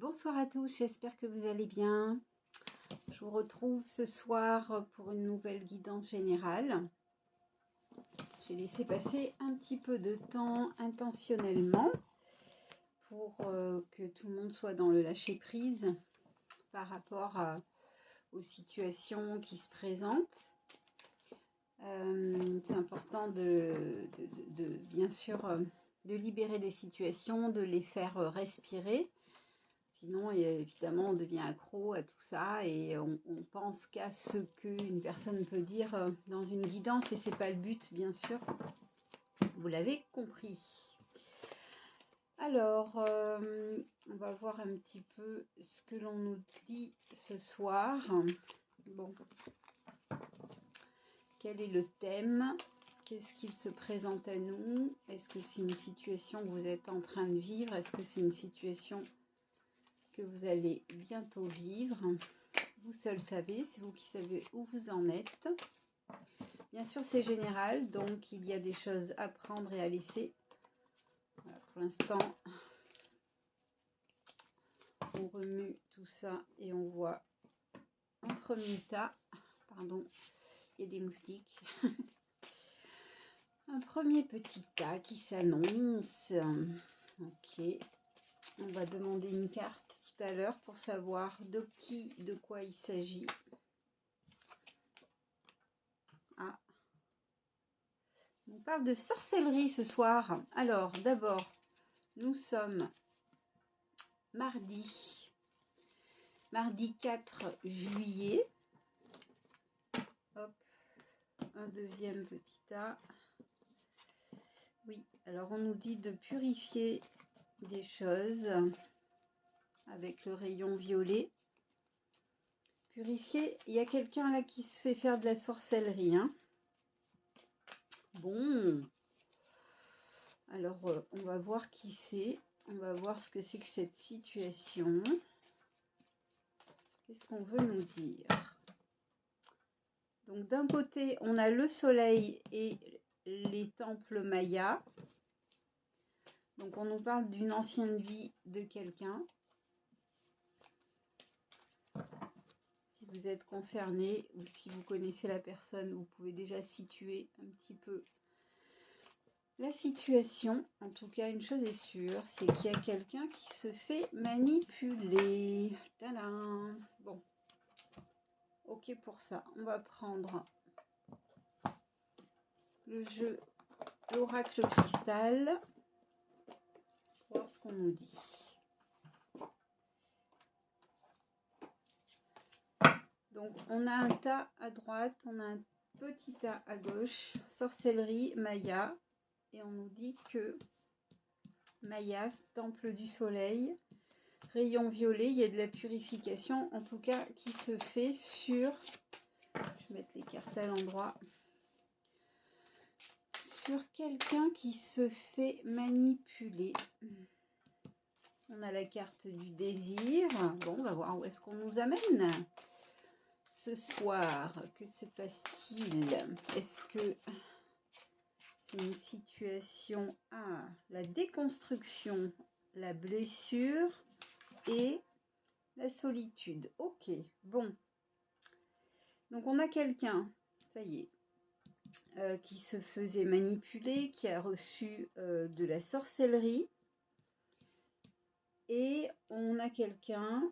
Bonsoir à tous, j'espère que vous allez bien. Je vous retrouve ce soir pour une nouvelle guidance générale. J'ai laissé passer un petit peu de temps intentionnellement pour que tout le monde soit dans le lâcher-prise par rapport aux situations qui se présentent. C'est important bien sûr de libérer des situations, de les faire respirer. Sinon, évidemment, on devient accro à tout ça et on pense qu'à ce qu'une personne peut dire dans une guidance et c'est pas le but, bien sûr. Vous l'avez compris. Alors, on va voir un petit peu ce que l'on nous dit ce soir. Bon, quel est le thème? Qu'est-ce qu'il se présente à nous? Est-ce que c'est une situation que vous êtes en train de vivre? Est-ce que c'est une situation que vous allez bientôt vivre? Vous seul savez, c'est vous qui savez où vous en êtes. Bien sûr, c'est général, donc il y a des choses à prendre et à laisser. Voilà, pour l'instant, on remue tout ça et on voit un premier tas. Pardon, il y a des moustiques. Un premier petit tas qui s'annonce. Ok, on va demander une carte tout à l'heure pour savoir de quoi il s'agit. Ah, on parle de sorcellerie ce soir. Alors, d'abord, nous sommes mardi 4 juillet. Hop, un deuxième petit tas. Oui, alors on nous dit de purifier des choses avec le rayon violet. Purifier, il y a quelqu'un là qui se fait faire de la sorcellerie, hein. Bon, alors on va voir qui c'est. On va voir ce que c'est que cette situation. Qu'est-ce qu'on veut nous dire? Donc d'un côté, on a le soleil et les temples mayas. Donc on nous parle d'une ancienne vie de quelqu'un. Si vous êtes concerné ou si vous connaissez la personne, vous pouvez déjà situer un petit peu la situation. En tout cas, une chose est sûre, c'est qu'il y a quelqu'un qui se fait manipuler. Tadam! Bon, ok pour ça. On va prendre le jeu l'oracle cristal. Voir ce qu'on nous dit. Donc, on a un tas à droite, on a un petit tas à gauche, sorcellerie, Maya, et on nous dit que Maya, temple du soleil, rayon violet, il y a de la purification, en tout cas, qui se fait sur, je vais mettre les cartes à l'endroit, sur quelqu'un qui se fait manipuler. On a la carte du désir. Bon, on va voir où est-ce qu'on nous amène ce soir. Que se passe-t-il? Est-ce que c'est une situation à la déconstruction, la blessure et la solitude? Ok, bon. Donc on a quelqu'un, ça y est, qui se faisait manipuler, qui a reçu de la sorcellerie. Et on a quelqu'un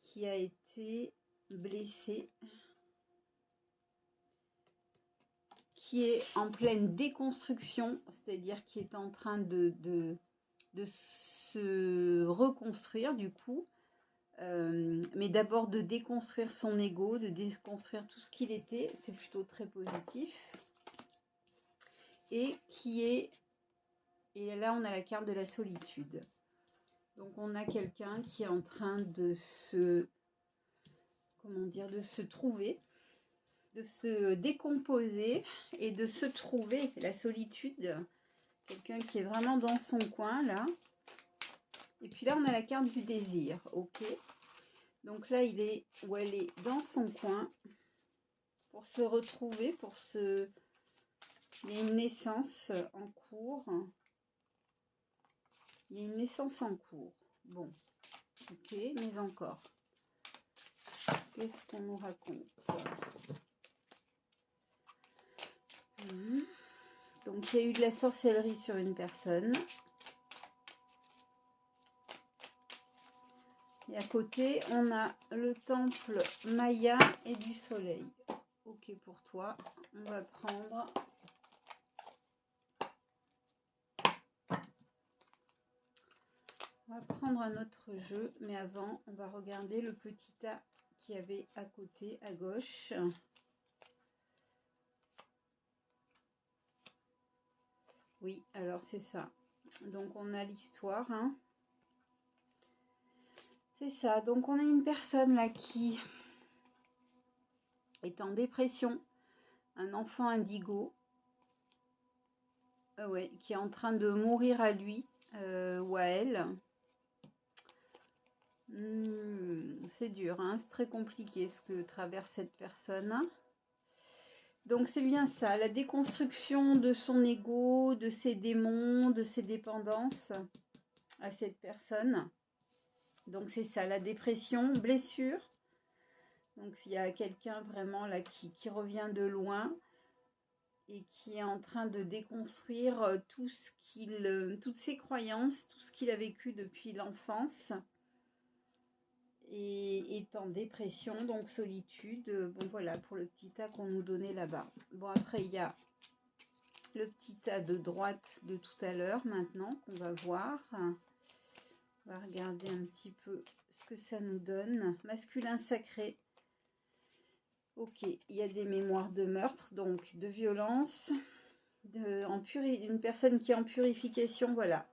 qui a été blessé, qui est en pleine déconstruction, c'est-à-dire qui est en train de se reconstruire du coup, mais d'abord de déconstruire son ego, de déconstruire tout ce qu'il était, c'est plutôt très positif, et là on a la carte de la solitude. Donc on a quelqu'un qui est en train de se trouver, de se décomposer et de se trouver. La solitude, quelqu'un qui est vraiment dans son coin là. Et puis là on a la carte du désir. Ok, donc là il est ou elle est dans son coin pour se retrouver, il y a une naissance en cours. Il y a une naissance en cours. Bon, Ok, mais encore. Qu'est-ce qu'on nous raconte? Donc, il y a eu de la sorcellerie sur une personne. Et à côté, on a le temple Maya et du soleil. Ok pour toi. On va prendre... On va prendre un autre jeu. Mais avant, on va regarder le petit tas qu'il y avait à côté, à gauche. Oui, alors c'est ça. Donc, on a l'histoire, hein. C'est ça, donc on a une personne là qui est en dépression, un enfant indigo, ouais, qui est en train de mourir à lui ou à elle. C'est dur, hein, c'est très compliqué ce que traverse cette personne. Donc c'est bien ça, la déconstruction de son ego, de ses démons, de ses dépendances à cette personne. Donc c'est ça, la dépression, blessure. Donc il y a quelqu'un vraiment là qui revient de loin et qui est en train de déconstruire toutes ses croyances, tout ce qu'il a vécu depuis l'enfance, et est en dépression, donc solitude. Bon voilà pour le petit tas qu'on nous donnait là-bas. Bon après il y a le petit tas de droite de tout à l'heure maintenant qu'on va voir. On va regarder un petit peu ce que ça nous donne. Masculin sacré. Ok, il y a des mémoires de meurtre, donc de violence, une personne qui est en purification, voilà.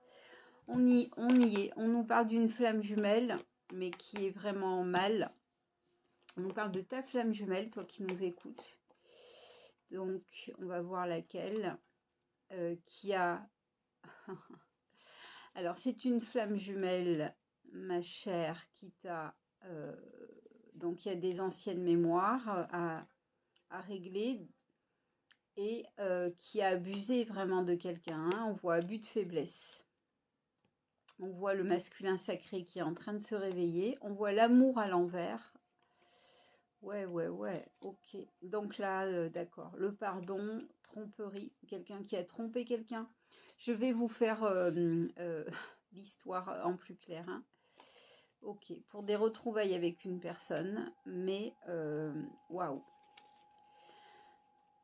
On y est. On nous parle d'une flamme jumelle, mais qui est vraiment mal. On nous parle de ta flamme jumelle, toi qui nous écoutes. Donc, on va voir laquelle. Qui a... Alors, c'est une flamme jumelle, ma chère, qui t'a... donc, il y a des anciennes mémoires à régler et qui a abusé vraiment de quelqu'un. Hein. On voit abus de faiblesse. On voit le masculin sacré qui est en train de se réveiller. On voit l'amour à l'envers. Ouais, ok. Donc là, d'accord. Le pardon, tromperie, quelqu'un qui a trompé quelqu'un. Je vais vous faire l'histoire en plus clair. Hein. Ok, pour des retrouvailles avec une personne, mais waouh.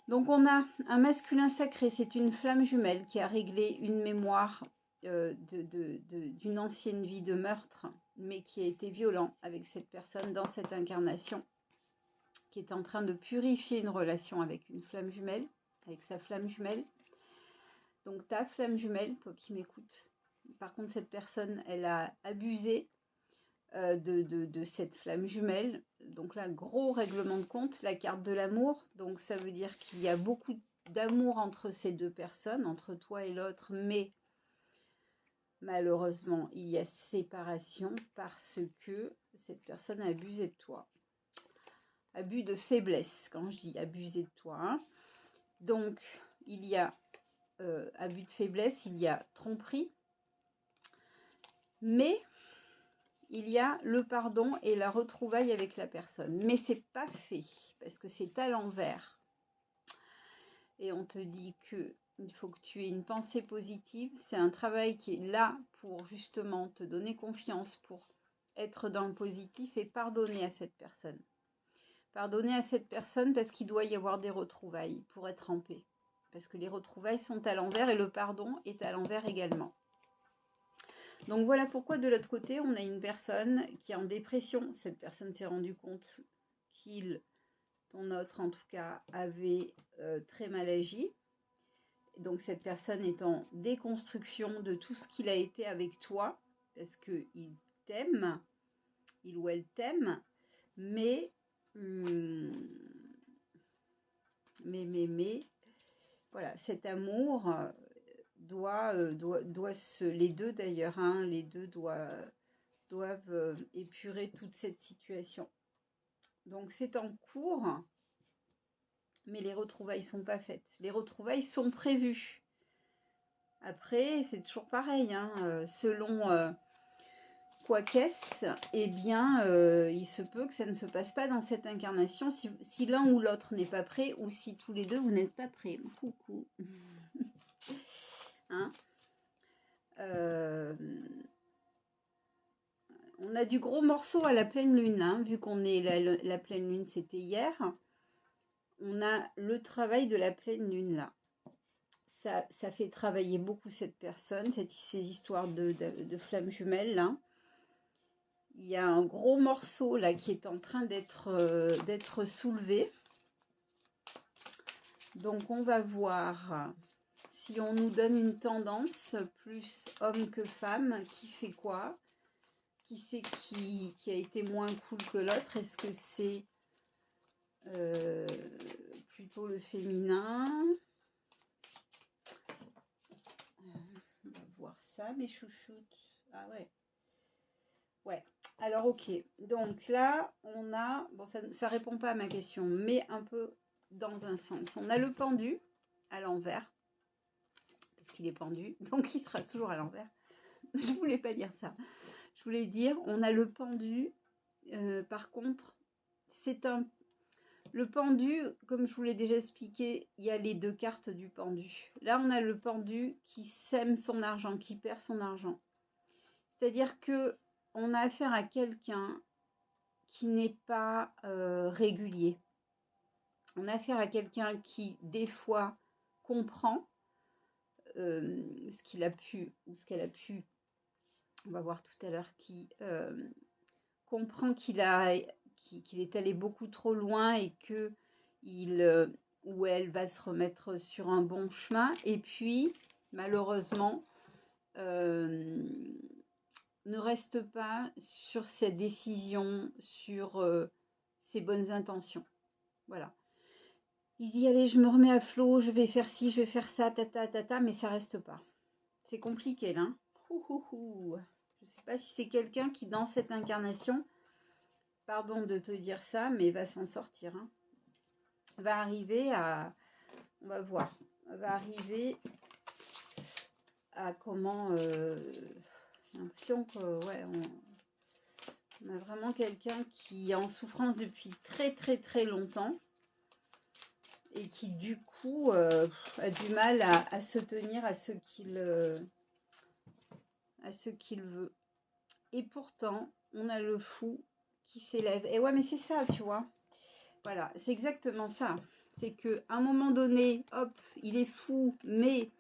Donc on a un masculin sacré, c'est une flamme jumelle qui a réglé une mémoire d'une ancienne vie de meurtre, mais qui a été violent avec cette personne dans cette incarnation, qui est en train de purifier une relation avec une flamme jumelle, avec sa flamme jumelle. Donc ta flamme jumelle, toi qui m'écoutes, par contre cette personne, elle a abusé de cette flamme jumelle. Donc là, gros règlement de compte, la carte de l'amour. Donc ça veut dire qu'il y a beaucoup d'amour entre ces deux personnes, entre toi et l'autre, mais malheureusement, il y a séparation parce que cette personne a abusé de toi. Abus de faiblesse, quand je dis abusé de toi. Hein. Donc, il y a abus de faiblesse, il y a tromperie, mais il y a le pardon et la retrouvaille avec la personne. Mais c'est pas fait, parce que c'est à l'envers. Et on te dit que il faut que tu aies une pensée positive. C'est un travail qui est là pour justement te donner confiance, pour être dans le positif et pardonner à cette personne. Pardonner à cette personne parce qu'il doit y avoir des retrouvailles pour être en paix. Parce que les retrouvailles sont à l'envers et le pardon est à l'envers également. Donc voilà pourquoi de l'autre côté, on a une personne qui est en dépression. Cette personne s'est rendue compte ton autre en tout cas, avait très mal agi. Donc cette personne est en déconstruction de tout ce qu'il a été avec toi, parce qu'il t'aime, il ou elle t'aime, mais voilà, cet amour les deux d'ailleurs, hein, les deux doivent épurer toute cette situation. Donc c'est en cours, mais les retrouvailles sont pas faites. Les retrouvailles sont prévues. Après, c'est toujours pareil, hein, selon quoi qu'est-ce, eh bien, il se peut que ça ne se passe pas dans cette incarnation si l'un ou l'autre n'est pas prêt ou si tous les deux vous n'êtes pas prêts. Coucou. Hein, on a du gros morceau à la pleine lune, hein, vu qu'on est la pleine lune, c'était hier. On a le travail de la pleine lune là. Ça fait travailler beaucoup cette personne, ces histoires de flammes jumelles là. Il y a un gros morceau là qui est en train d'être soulevé. Donc on va voir si on nous donne une tendance plus homme que femme, qui fait quoi? Qui c'est qui a été moins cool que l'autre? Est-ce que c'est plutôt le féminin? On va voir ça, mes chouchoutes. Ah ouais. Ouais. Alors ok. Donc là, on a... Bon, ça répond pas à ma question, mais un peu dans un sens. On a le pendu à l'envers. Parce qu'il est pendu, donc il sera toujours à l'envers. Je voulais pas dire ça. Je voulais dire, on a le pendu. Par contre, le pendu, comme je vous l'ai déjà expliqué, il y a les deux cartes du pendu. Là, on a le pendu qui sème son argent, qui perd son argent. C'est-à-dire que on a affaire à quelqu'un qui n'est pas régulier. On a affaire à quelqu'un qui, des fois, comprend ce qu'il a pu ou ce qu'elle a pu, on va voir tout à l'heure, qui comprend qu'il est allé beaucoup trop loin et que il ou elle va se remettre sur un bon chemin. Et puis, malheureusement, ne reste pas sur ses décisions, sur ses bonnes intentions. Voilà. Il se dit, allez, je me remets à flot, je vais faire ci, je vais faire ça, tata, mais ça reste pas. C'est compliqué, là. Je ne sais pas si c'est quelqu'un qui, dans cette incarnation, pardon de te dire ça, mais va s'en sortir. Hein. Va arriver à... On va voir. Va arriver à comment... J'ai l'impression que, ouais, on a vraiment quelqu'un qui est en souffrance depuis très, très, très longtemps. Et qui, du coup, a du mal à se tenir à ce qu'il veut. Et pourtant, on a le fou qui s'élève. Et ouais, mais c'est ça, tu vois. Voilà, c'est exactement ça. C'est qu'à un moment donné, hop, il est fou, mais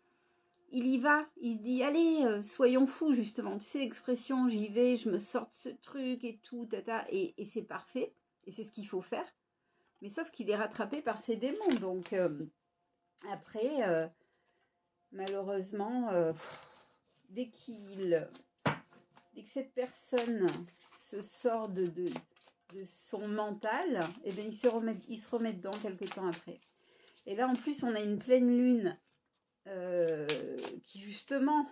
il y va. Il se dit, allez, soyons fous, justement. Tu sais l'expression, j'y vais, je me sors de ce truc et tout, tata. Et c'est parfait. Et c'est ce qu'il faut faire. Mais sauf qu'il est rattrapé par ses démons. Donc, après, malheureusement, dès que cette personne se sort de son mental, eh bien, il se remet dedans quelques temps après. Et là, en plus, on a une pleine lune qui, justement,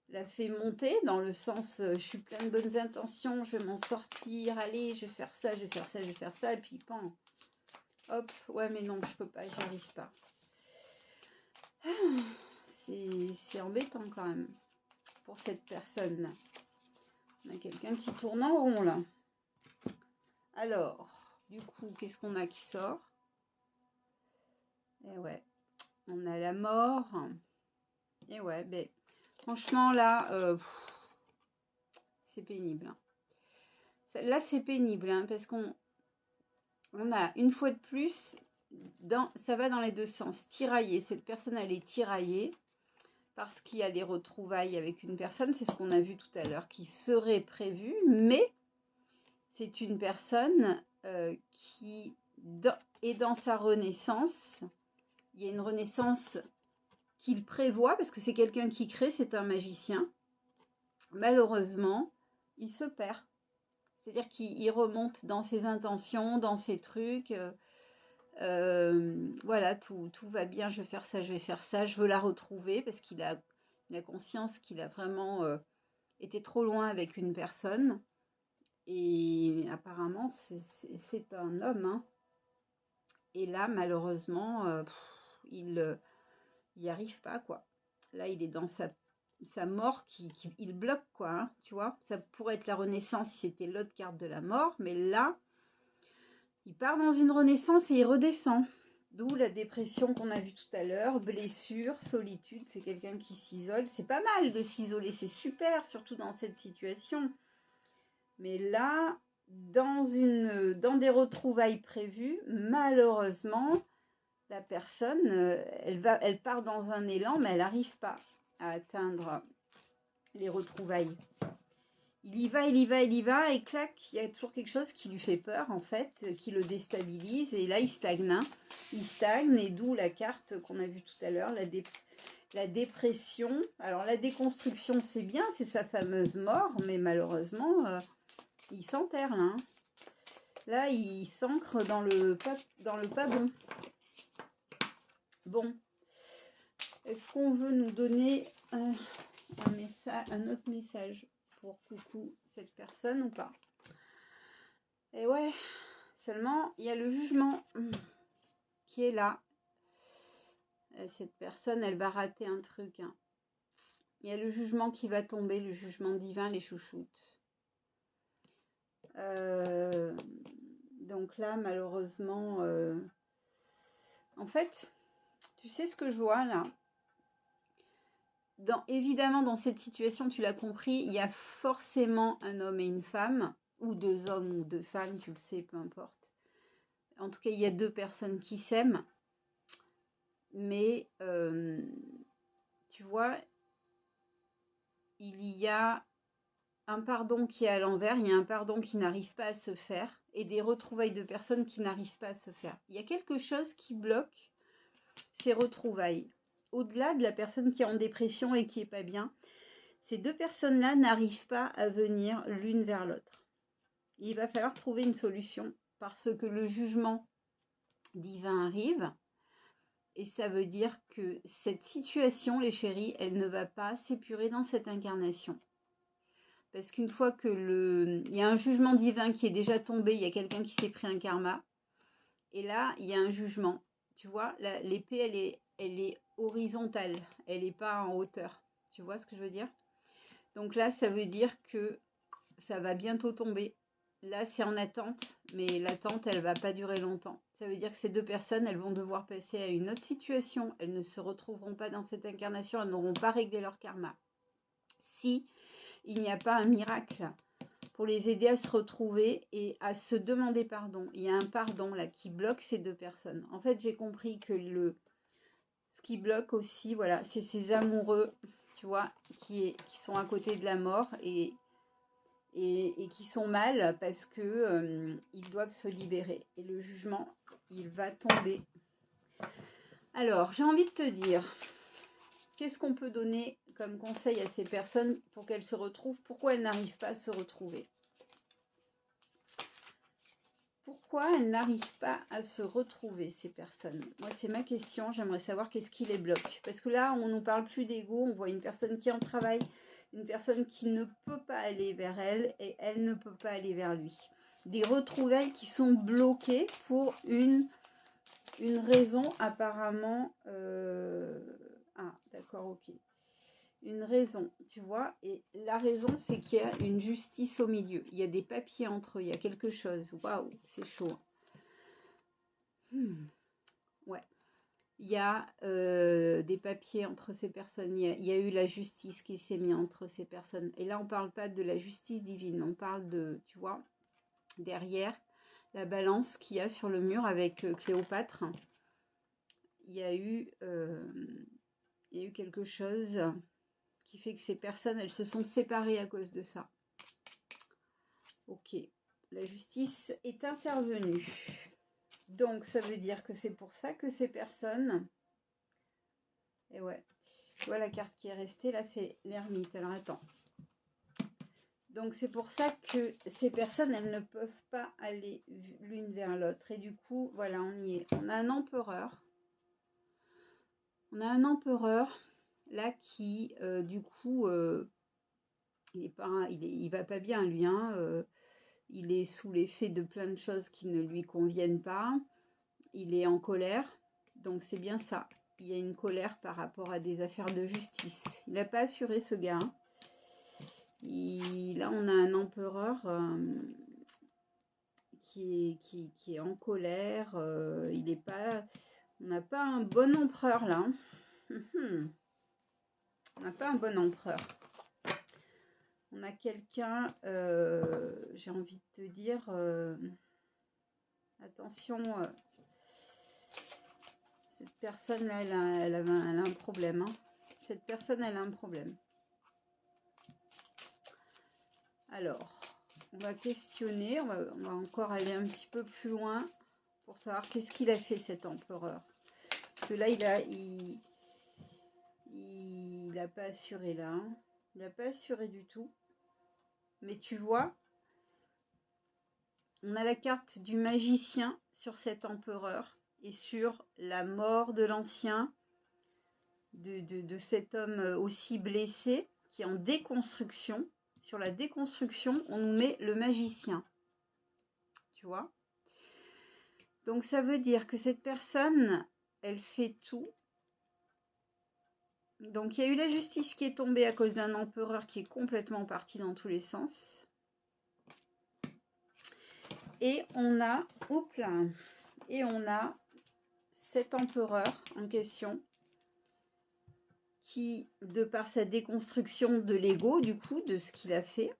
la fait monter dans le sens je suis plein de bonnes intentions, je vais m'en sortir, allez, je vais faire ça, je vais faire ça, je vais faire ça, et puis, pan, hop, ouais, mais non, je peux pas, j'y arrive pas. C'est embêtant quand même pour cette personne. On a quelqu'un qui tourne en rond là. Alors, du coup, qu'est-ce qu'on a qui sort? Et ouais, on a la mort. Et ouais, ben, franchement là, c'est pénible. Là, c'est pénible hein, parce qu'on a une fois de plus, ça va dans les deux sens. Tiraillée, cette personne elle est tiraillée. Parce qu'il y a des retrouvailles avec une personne, c'est ce qu'on a vu tout à l'heure, qui serait prévu, mais c'est une personne qui est dans sa renaissance. Il y a une renaissance qu'il prévoit, parce que c'est quelqu'un qui crée, c'est un magicien. Malheureusement, il se perd. C'est-à-dire qu'il remonte dans ses intentions, dans ses trucs. Voilà, tout va bien, je vais faire ça, je veux la retrouver parce qu'il a conscience qu'il a vraiment été trop loin avec une personne et apparemment c'est un homme hein. Et là malheureusement il n'y arrive pas quoi. Là il est dans sa sa mort il bloque, quoi, hein, tu vois. Ça pourrait être la renaissance si c'était l'autre carte de la mort, mais là, il part dans une renaissance et il redescend. D'où la dépression qu'on a vue tout à l'heure, blessure, solitude, c'est quelqu'un qui s'isole. C'est pas mal de s'isoler, c'est super, surtout dans cette situation. Mais là, dans des retrouvailles prévues, malheureusement, la personne, elle part dans un élan, mais elle n'arrive pas à atteindre les retrouvailles. Il y va, et clac, il y a toujours quelque chose qui lui fait peur, en fait, qui le déstabilise, et là, il stagne. Hein. Il stagne, et d'où la carte qu'on a vue tout à l'heure, la dépression. Alors, la déconstruction, c'est bien, c'est sa fameuse mort, mais malheureusement, il s'enterre, là. Hein. Là, il s'ancre dans le pas bon. Bon. Est-ce qu'on veut nous donner un autre message pour coucou cette personne ou pas? Et ouais, seulement il y a le jugement qui est là. Cette personne, elle va rater un truc. Hein. Il y a le jugement qui va tomber, le jugement divin, les chouchoutes. Donc là, malheureusement, en fait, tu sais ce que je vois là? Évidemment, dans cette situation, tu l'as compris, il y a forcément un homme et une femme, ou deux hommes ou deux femmes, tu le sais, peu importe. En tout cas, il y a deux personnes qui s'aiment, mais tu vois, il y a un pardon qui est à l'envers, il y a un pardon qui n'arrive pas à se faire, et des retrouvailles de personnes qui n'arrivent pas à se faire. Il y a quelque chose qui bloque ces retrouvailles. Au-delà de la personne qui est en dépression et qui n'est pas bien, ces deux personnes-là n'arrivent pas à venir l'une vers l'autre. Il va falloir trouver une solution parce que le jugement divin arrive et ça veut dire que cette situation, les chéris, elle ne va pas s'épurer dans cette incarnation. Parce qu'une fois que il y a un jugement divin qui est déjà tombé, il y a quelqu'un qui s'est pris un karma et là, il y a un jugement. Tu vois, l'épée, elle est horizontale, elle n'est pas en hauteur. Tu vois ce que je veux dire? Donc là, ça veut dire que ça va bientôt tomber. Là, c'est en attente, mais l'attente, elle ne va pas durer longtemps. Ça veut dire que ces deux personnes, elles vont devoir passer à une autre situation. Elles ne se retrouveront pas dans cette incarnation, elles n'auront pas réglé leur karma. Si il n'y a pas un miracle pour les aider à se retrouver et à se demander pardon. Il y a un pardon là qui bloque ces deux personnes. En fait, j'ai compris que ce qui bloque aussi, voilà, c'est ces amoureux, tu vois, qui sont à côté de la mort et qui sont mal parce que ils doivent se libérer. Et le jugement, il va tomber. Alors, j'ai envie de te dire, qu'est-ce qu'on peut donner comme conseil à ces personnes pour qu'elles se retrouvent? Pourquoi elles n'arrivent pas à se retrouver? Pourquoi elles n'arrivent pas à se retrouver, ces personnes? Moi, c'est ma question. J'aimerais savoir qu'est-ce qui les bloque. Parce que là, on ne nous parle plus d'ego. On voit une personne qui est en travail, une personne qui ne peut pas aller vers elle et elle ne peut pas aller vers lui. Des retrouvailles qui sont bloquées pour une raison apparemment... Ah, d'accord, ok. Une raison, tu vois, et la raison, c'est qu'il y a une justice au milieu. Il y a des papiers entre eux, il y a quelque chose. Waouh, c'est chaud. Ouais. Il y a des papiers entre ces personnes. Il y a eu la justice qui s'est mise entre ces personnes. Et là, on ne parle pas de la justice divine. On parle de, tu vois, derrière la balance qu'il y a sur le mur avec Cléopâtre. Il y a eu quelque chose qui fait que ces personnes, elles se sont séparées à cause de ça. Ok, la justice est intervenue. Donc, ça veut dire que c'est pour ça que ces personnes... Et ouais, tu vois la carte qui est restée, là, c'est l'ermite. Alors, attends. Donc, c'est pour ça que ces personnes, elles ne peuvent pas aller l'une vers l'autre. Et du coup, voilà, on y est. On a un empereur. On a un empereur, là, qui, du coup... il va pas bien, lui, hein. Il est sous l'effet de plein de choses qui ne lui conviennent pas. Il est en colère. Donc, c'est bien ça. il y a une colère par rapport à des affaires de justice. Il n'a pas assuré ce gars. Hein. Là, on a un empereur qui est en colère. Il est pas, on n'a pas un bon empereur là. On n'a pas un bon empereur. On a quelqu'un, j'ai envie de te dire, attention, cette personne-là, elle a un problème. Hein. Cette personne, elle a un problème. Alors, on va questionner, on va encore aller un petit peu plus loin pour savoir qu'est-ce qu'il a fait cet empereur. Parce que là, il n'a pas assuré là. Hein. Il n'a pas assuré du tout. Mais tu vois, on a la carte du magicien sur cet empereur et sur la mort de l'ancien, de cet homme aussi blessé qui est en déconstruction. Sur la déconstruction, on nous met le magicien. Tu vois ? Donc ça veut dire que cette personne, elle fait tout. Donc il y a eu la justice qui est tombée à cause d'un empereur qui est complètement parti dans tous les sens. Et on a, cet empereur en question qui, de par sa déconstruction de l'ego, du coup, de ce qu'il a fait,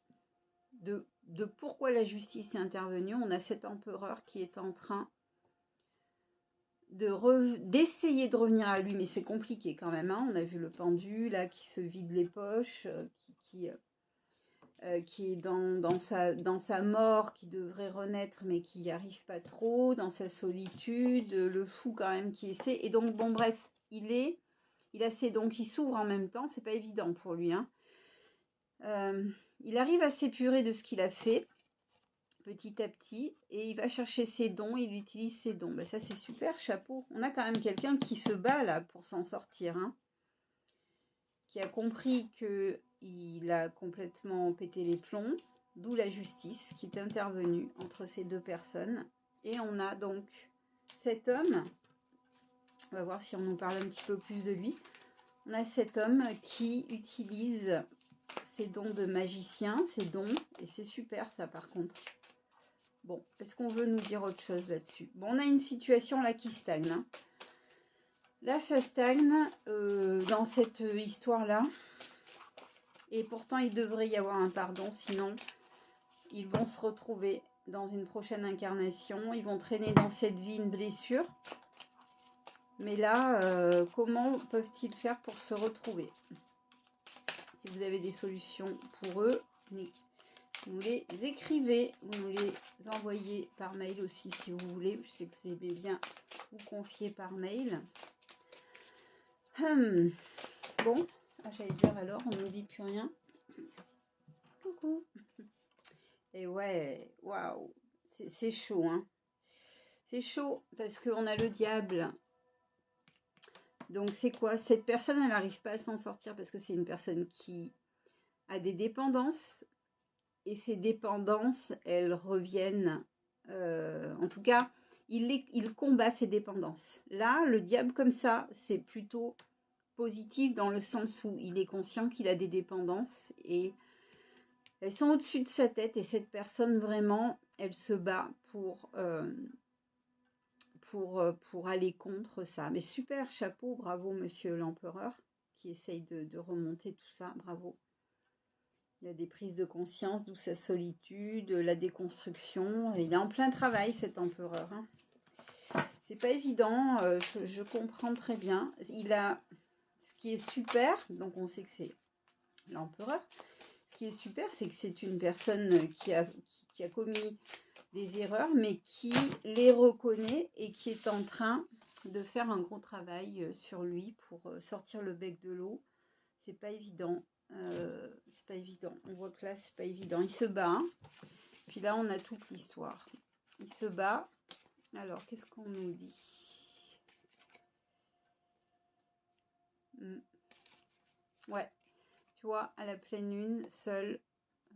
de pourquoi la justice est intervenue, on a cet empereur qui est en train d'essayer de revenir à lui, mais c'est compliqué quand même. Hein. On a vu le pendu là qui se vide les poches, qui est dans sa mort, qui devrait renaître, mais qui n'y arrive pas trop, dans sa solitude, le fou quand même qui essaie. Et donc, bon, bref, il s'ouvre en même temps, c'est pas évident pour lui. Hein. Il arrive à s'épurer de ce qu'il a fait, petit à petit, et il va chercher ses dons, il utilise ses dons. Ben ça, c'est super, chapeau. On a quand même quelqu'un qui se bat là pour s'en sortir, hein, qui a compris qu'il a complètement pété les plombs, d'où la justice qui est intervenue entre ces deux personnes. Et on a donc cet homme, on va voir si on nous parle un petit peu plus de lui. On a cet homme qui utilise ses dons de magicien, ses dons, et c'est super ça par contre. Bon, est-ce qu'on veut nous dire autre chose là-dessus? Bon, on a une situation là qui stagne. Hein. Là, ça stagne dans cette histoire-là. Et pourtant, il devrait y avoir un pardon, sinon ils vont se retrouver dans une prochaine incarnation. Ils vont traîner dans cette vie une blessure. Mais là, comment peuvent-ils faire pour se retrouver? Si vous avez des solutions pour eux, vous les écrivez, vous nous les envoyez par mail aussi si vous voulez. Je sais que vous aimez bien vous confier par mail. Bon, j'allais dire alors, on ne nous dit plus rien. Coucou. Et ouais, waouh, c'est chaud, hein. C'est chaud parce qu'on a le diable. Donc c'est quoi? Cette personne, elle n'arrive pas à s'en sortir parce que c'est une personne qui a des dépendances. Et ces dépendances, elles reviennent, en tout cas, il combat ses dépendances. Là, le diable comme ça, c'est plutôt positif dans le sens où il est conscient qu'il a des dépendances et elles sont au-dessus de sa tête et cette personne vraiment, elle se bat pour aller contre ça. Mais super, chapeau, bravo monsieur l'empereur qui essaye de remonter tout ça, bravo. Il a des prises de conscience, d'où sa solitude, la déconstruction. Il est en plein travail, cet empereur. Hein. C'est pas évident, je comprends très bien. Il a ce qui est super, donc on sait que c'est l'empereur. Ce qui est super, c'est que c'est une personne qui a commis des erreurs, mais qui les reconnaît et qui est en train de faire un gros travail sur lui pour sortir le bec de l'eau. C'est pas évident. C'est pas évident. On voit que là, c'est pas évident. Il se bat. Hein. Puis là, on a toute l'histoire. Il se bat. Alors, qu'est-ce qu'on nous dit? Ouais. Tu vois, à la pleine lune, seul.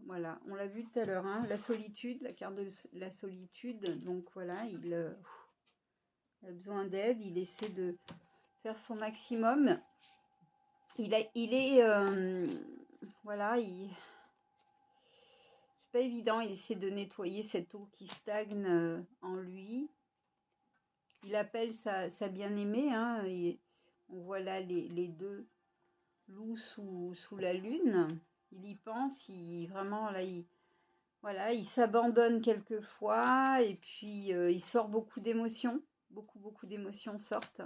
Voilà. On l'a vu tout à l'heure. Hein, la solitude, la carte de la solitude. Donc, voilà, il a besoin d'aide. Il essaie de faire son maximum. Voilà, c'est pas évident. Il essaie de nettoyer cette eau qui stagne en lui. Il appelle sa bien-aimée, hein, et on voit là les deux loups sous la lune. Il y pense, vraiment là, voilà, il s'abandonne quelquefois et puis il sort beaucoup d'émotions. Beaucoup d'émotions sortent.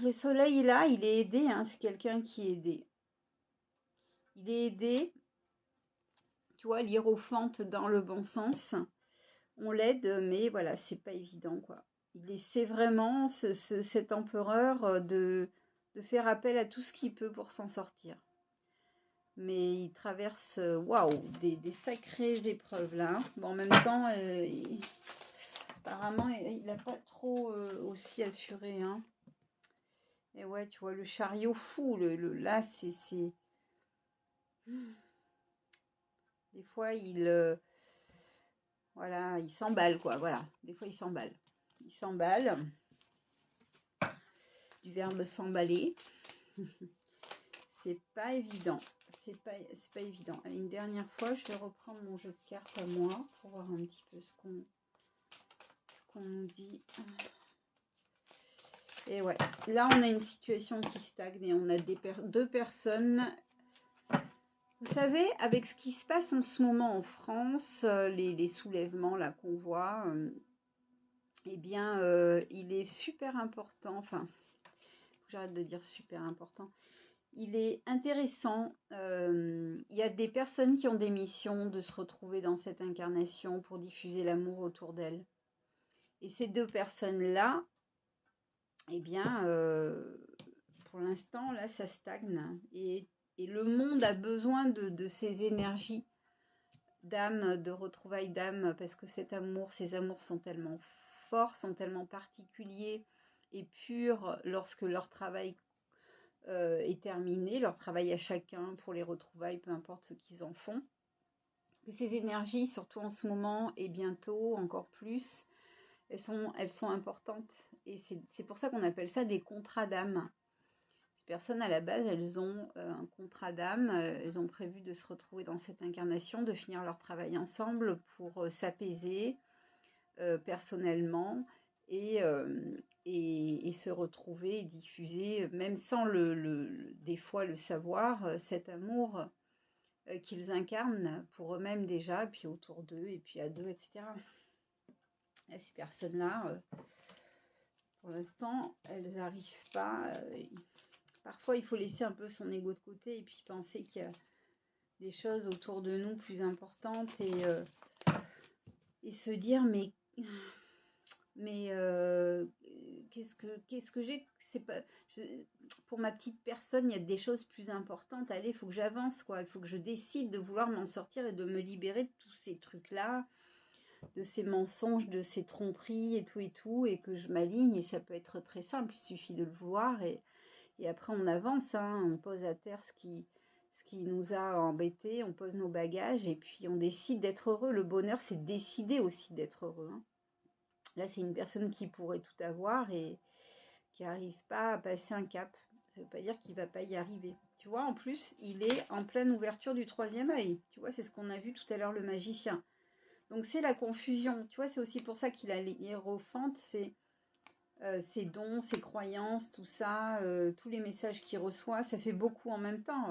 Le soleil est là, il est aidé, hein, c'est quelqu'un qui est aidé. Il est aidé, tu vois, l'hiérophante dans le bon sens. On l'aide, mais voilà, c'est pas évident, quoi. Il essaie vraiment, cet empereur, de faire appel à tout ce qu'il peut pour s'en sortir. Mais il traverse, waouh, des sacrées épreuves, là. Bon, en même temps, apparemment, il n'a pas trop aussi assuré, hein. Et ouais, tu vois, le chariot fou, là, c'est... Des fois, voilà, il s'emballe, quoi, voilà. Des fois, il s'emballe. Il s'emballe. Du verbe s'emballer. C'est pas évident. C'est pas évident. Allez, une dernière fois, je vais reprendre mon jeu de cartes à moi pour voir un petit peu ce qu'on nous dit. Et ouais, là, on a une situation qui stagne et on a deux personnes. Vous savez, avec ce qui se passe en ce moment en France, les soulèvements là qu'on voit, eh bien, il est super important, enfin, faut que j'arrête de dire super important, il est intéressant, il y a des personnes qui ont des missions de se retrouver dans cette incarnation pour diffuser l'amour autour d'elles. Et ces deux personnes-là, eh bien, pour l'instant, là, ça stagne. Et le monde a besoin de ces énergies d'âme, de retrouvailles d'âme, parce que cet amour, ces amours sont tellement forts, sont tellement particuliers et purs lorsque leur travail est terminé, leur travail à chacun pour les retrouvailles, peu importe ce qu'ils en font, que ces énergies, surtout en ce moment et bientôt encore plus, elles sont importantes. Et c'est pour ça qu'on appelle ça des contrats d'âme. Ces personnes, à la base, elles ont un contrat d'âme, elles ont prévu de se retrouver dans cette incarnation, de finir leur travail ensemble pour s'apaiser personnellement et se retrouver et diffuser, même sans des fois le savoir, cet amour qu'ils incarnent pour eux-mêmes déjà, puis autour d'eux, et puis à deux, etc. Et ces personnes-là, pour l'instant, elles n'arrivent pas. Parfois, il faut laisser un peu son ego de côté et puis penser qu'il y a des choses autour de nous plus importantes et se dire mais qu'est-ce que j'ai, c'est pas pour ma petite personne, il y a des choses plus importantes. Allez, il faut que j'avance, quoi. Il faut que je décide de vouloir m'en sortir et de me libérer de tous ces trucs-là, de ces mensonges, de ces tromperies et tout, et que je m'aligne. Et ça peut être très simple, il suffit de le vouloir et après on avance, hein, on pose à terre ce qui nous a embêtés, on pose nos bagages et puis on décide d'être heureux. Le bonheur, c'est décider aussi d'être heureux, hein. Là, c'est une personne qui pourrait tout avoir et qui n'arrive pas à passer un cap. Ça ne veut pas dire qu'il ne va pas y arriver. Tu vois, en plus, il est en pleine ouverture du troisième œil. Tu vois, c'est ce qu'on a vu tout à l'heure, le magicien. Donc, c'est la confusion. Tu vois, c'est aussi pour ça qu'il a les hiérophantes, c'est ses dons, ses croyances, tout ça, tous les messages qu'il reçoit, ça fait beaucoup en même temps.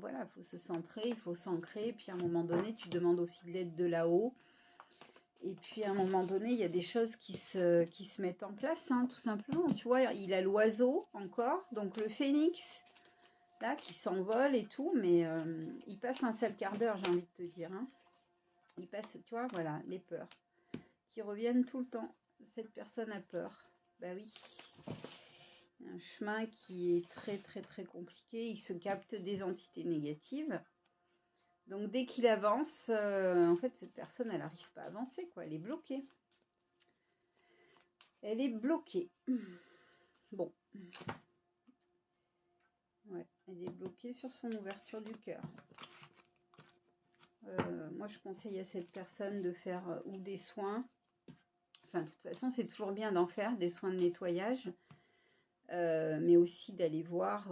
Voilà, il faut se centrer, il faut s'ancrer, puis à un moment donné, tu demandes aussi de l'aide de là-haut. Et puis à un moment donné, il y a des choses qui se mettent en place, hein, tout simplement. Tu vois, il a l'oiseau encore, donc le phénix, là, qui s'envole et tout, mais il passe un sale quart d'heure, j'ai envie de te dire, hein. Il passe, tu vois, voilà, les peurs qui reviennent tout le temps. Cette personne a peur. Bah oui. Un chemin qui est très très très compliqué, il se capte des entités négatives. Donc dès qu'il avance, en fait cette personne elle n'arrive pas à avancer, quoi, elle est bloquée. Elle est bloquée. Bon. Ouais, elle est bloquée sur son ouverture du cœur. Moi je conseille à cette personne de faire ou des soins, Enfin, de toute façon, c'est toujours bien d'en faire, des soins de nettoyage. Mais aussi d'aller voir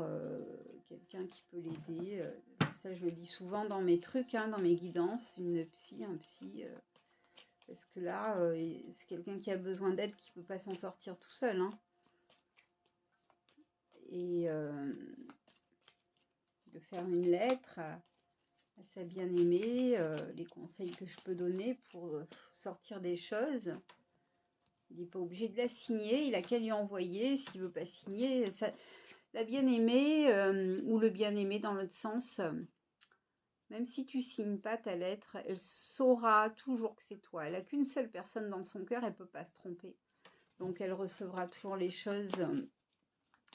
quelqu'un qui peut l'aider. Ça, je le dis souvent dans mes trucs, hein, dans mes guidances, une psy, un psy. Parce que là, c'est quelqu'un qui a besoin d'aide, qui ne peut pas s'en sortir tout seul. Hein. Et de faire une lettre à sa bien-aimée, les conseils que je peux donner pour sortir des choses. Il n'est pas obligé de la signer, il a qu'à lui envoyer. S'il ne veut pas signer, ça, la bien-aimée ou le bien-aimé dans l'autre sens, même si tu signes pas ta lettre, elle saura toujours que c'est toi. Elle n'a qu'une seule personne dans son cœur, elle ne peut pas se tromper. Donc elle recevra toujours les choses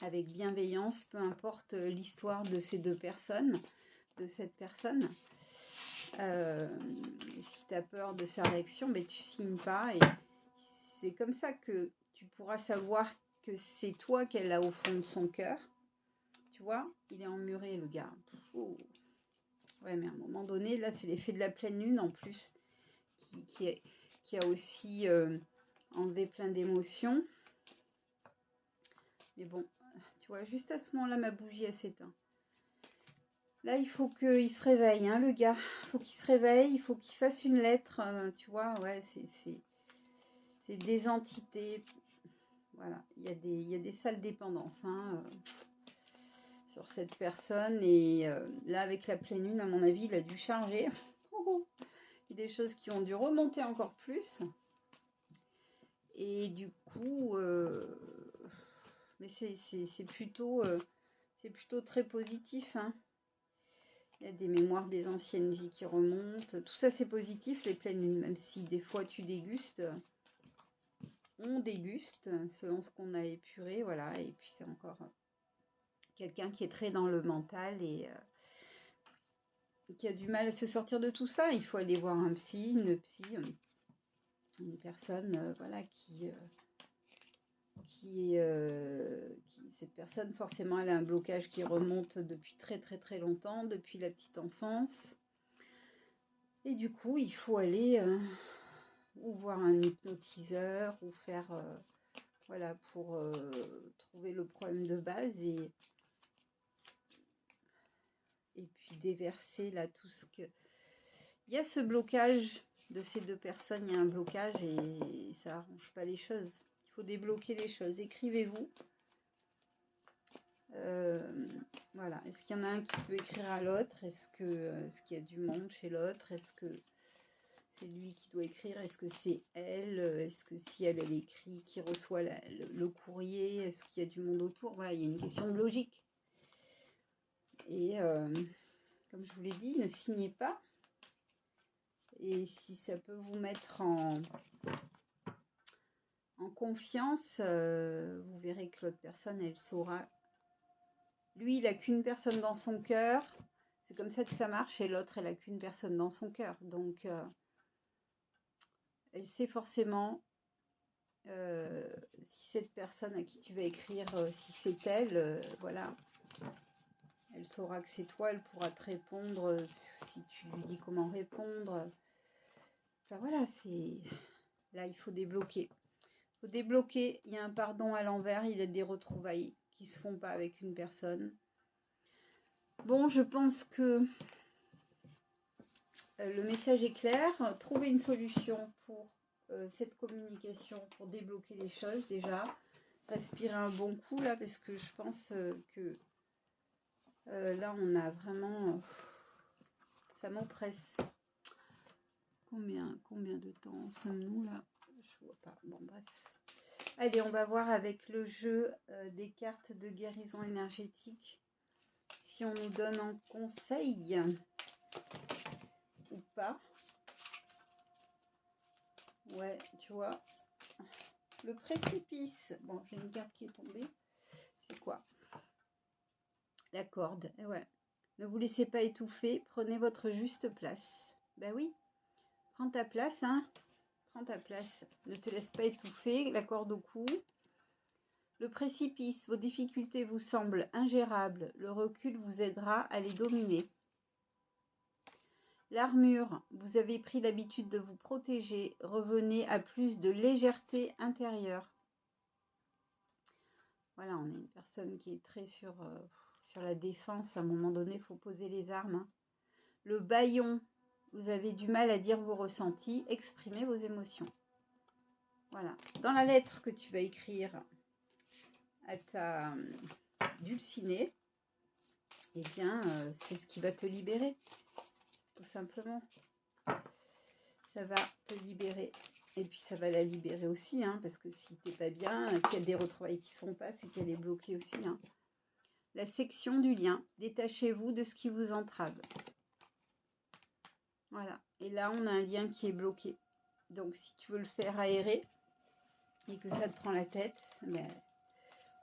avec bienveillance, peu importe l'histoire de ces deux personnes, de cette personne. Si tu as peur de sa réaction, mais tu signes pas. Et c'est comme ça que tu pourras savoir que c'est toi qu'elle a au fond de son cœur. Tu vois, il est emmuré, le gars. Oh. Ouais, mais à un moment donné, là, c'est l'effet de la pleine lune en plus, qui a aussi enlevé plein d'émotions. Mais bon, tu vois, juste à ce moment-là, ma bougie, elle s'éteint. Là, il faut qu'il se réveille, hein, le gars. Il faut qu'il se réveille, il faut qu'il fasse une lettre. Tu vois, ouais, c'est des entités. Voilà, il y a des sales dépendances, hein, sur cette personne. Et là, avec la pleine lune, à mon avis, il a dû charger. Il y a des choses qui ont dû remonter encore plus. Et du coup, mais c'est plutôt très positif, hein. Il y a des mémoires des anciennes vies qui remontent. Tout ça, c'est positif, les pleines lunes, même si des fois tu dégustes. On déguste selon ce qu'on a épuré, voilà. Et puis c'est encore quelqu'un qui est très dans le mental et qui a du mal à se sortir de tout ça. Il faut aller voir un psy, une personne, voilà, cette personne, forcément, elle a un blocage qui remonte depuis très très très longtemps, depuis la petite enfance. Et du coup, il faut aller ou voir un hypnotiseur ou faire, voilà, pour trouver le problème de base et puis déverser là tout ce que... Il y a ce blocage de ces deux personnes, il y a un blocage et ça arrange pas les choses. Il faut débloquer les choses. Écrivez-vous. Voilà. Est-ce qu'il y en a un qui peut écrire à l'autre? Est-ce qu'il y a du monde chez l'autre? Est-ce que c'est lui qui doit écrire? Est-ce que c'est elle? Est-ce que si elle écrit, qui reçoit le courrier? Est-ce qu'il y a du monde autour? Voilà, il y a une question de logique. Et comme je vous l'ai dit, ne signez pas. Et si ça peut vous mettre en confiance, vous verrez que l'autre personne, elle saura. Lui, il n'a qu'une personne dans son cœur. C'est comme ça que ça marche. Et l'autre, elle n'a qu'une personne dans son cœur. Donc, elle sait forcément si cette personne à qui tu vas écrire, si c'est elle, voilà. Elle saura que c'est toi. Elle pourra te répondre si tu lui dis comment répondre. Enfin, voilà, c'est... Là, il faut débloquer. Il faut débloquer. Il y a un pardon à l'envers. Il y a des retrouvailles qui se font pas avec une personne. Bon, je pense que le message est clair. Trouver une solution pour cette communication, pour débloquer les choses déjà. Respirer un bon coup là, parce que je pense que là, on a vraiment... ça m'oppresse. Combien de temps sommes-nous là? Je vois pas. Bon, bref. Allez, on va voir avec le jeu des cartes de guérison énergétique si on nous donne un conseil ou pas. Ouais, tu vois. Le précipice. Bon, j'ai une carte qui est tombée. C'est quoi? La corde. Et ouais. Ne vous laissez pas étouffer. Prenez votre juste place. Ben oui. Prends ta place, hein. Prends ta place. Ne te laisse pas étouffer. La corde au cou. Le précipice. Vos difficultés vous semblent ingérables. Le recul vous aidera à les dominer. L'armure, vous avez pris l'habitude de vous protéger. Revenez à plus de légèreté intérieure. Voilà, on est une personne qui est très sur la défense. À un moment donné, il faut poser les armes. Hein. Le bâillon, vous avez du mal à dire vos ressentis. Exprimez vos émotions. Voilà. Dans la lettre que tu vas écrire à ta dulcinée, eh bien, c'est ce qui va te libérer. Tout simplement. Ça va te libérer. Et puis ça va la libérer aussi, hein, parce que si t'es pas bien, qu'il y a des retrouvailles qui ne se font pas, c'est qu'elle est bloquée aussi. Hein. La section du lien. Détachez-vous de ce qui vous entrave. Voilà. Et là, on a un lien qui est bloqué. Donc, si tu veux le faire aérer et que ça te prend la tête, ben,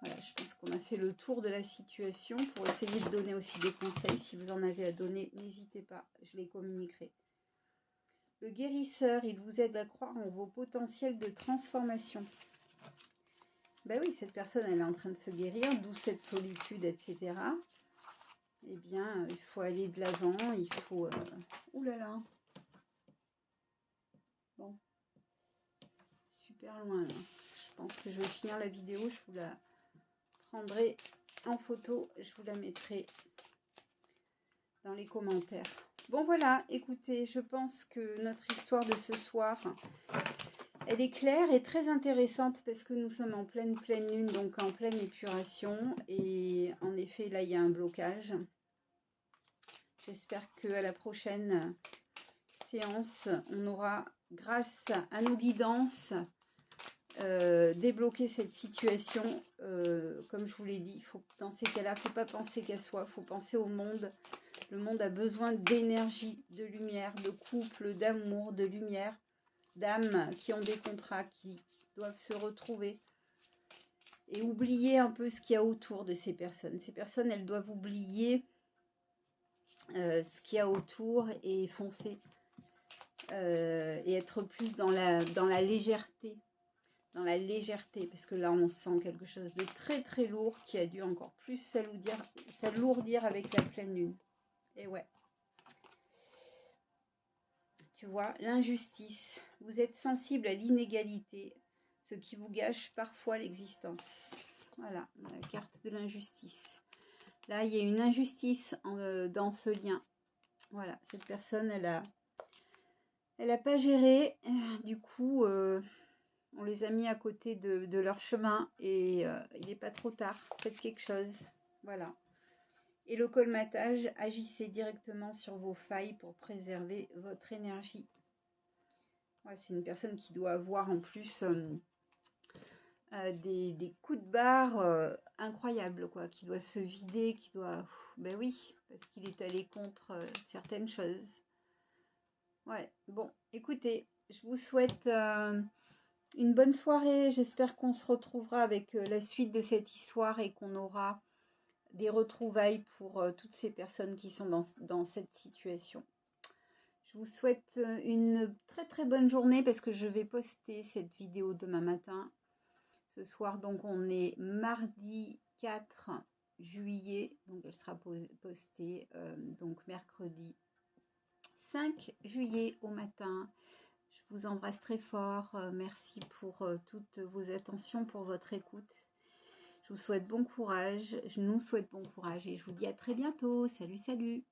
voilà, je pense qu'on a fait le tour de la situation pour essayer de donner aussi des conseils. Si vous en avez à donner, n'hésitez pas, je les communiquerai. Le guérisseur, il vous aide à croire en vos potentiels de transformation. Ben oui, cette personne, elle est en train de se guérir, d'où cette solitude, etc. Eh bien, il faut aller de l'avant, il faut... Ouh là là. Bon. Super loin, là. Je pense que je vais finir la vidéo, je vous la prendrai en photo, je vous la mettrai dans les commentaires. Bon voilà, écoutez, je pense que notre histoire de ce soir, elle est claire et très intéressante parce que nous sommes en pleine lune, donc en pleine épuration. Et en effet, là, il y a un blocage. J'espère qu'à la prochaine séance, on aura, grâce à nos guidances, débloqué cette situation. Comme je vous l'ai dit, dans ces cas-là, il ne faut pas penser qu'à soi, il faut penser au monde. Le monde a besoin d'énergie, de lumière, de couple, d'amour, de lumière, d'âmes qui ont des contrats, qui doivent se retrouver et oublier un peu ce qu'il y a autour de ces personnes. Ces personnes, elles doivent oublier ce qu'il y a autour et foncer et être plus dans la légèreté. Dans la légèreté, parce que là, on sent quelque chose de très très lourd qui a dû encore plus s'alourdir avec la pleine lune. Et ouais. Tu vois, l'injustice. Vous êtes sensible à l'inégalité, ce qui vous gâche parfois l'existence. Voilà, la carte de l'injustice. Là, il y a une injustice dans ce lien. Voilà, cette personne, elle a pas géré. Du coup, on les a mis à côté de leur chemin et il n'est pas trop tard. Faites quelque chose. Voilà. Et le colmatage, agissez directement sur vos failles pour préserver votre énergie. Ouais, c'est une personne qui doit avoir en plus des coups de barre incroyables, quoi, qui doit se vider, qui doit... Ben oui, parce qu'il est allé contre certaines choses. Ouais, bon, écoutez, je vous souhaite une bonne soirée. J'espère qu'on se retrouvera avec la suite de cette histoire et qu'on aura des retrouvailles pour toutes ces personnes qui sont dans cette situation. Je vous souhaite une très très bonne journée parce que je vais poster cette vidéo demain matin. Ce soir, donc, on est mardi 4 juillet. Donc, elle sera postée donc mercredi 5 juillet au matin. Je vous embrasse très fort. Merci pour toutes vos attentions, pour votre écoute. Je vous souhaite bon courage. Je nous souhaite bon courage et je vous dis à très bientôt. Salut, salut!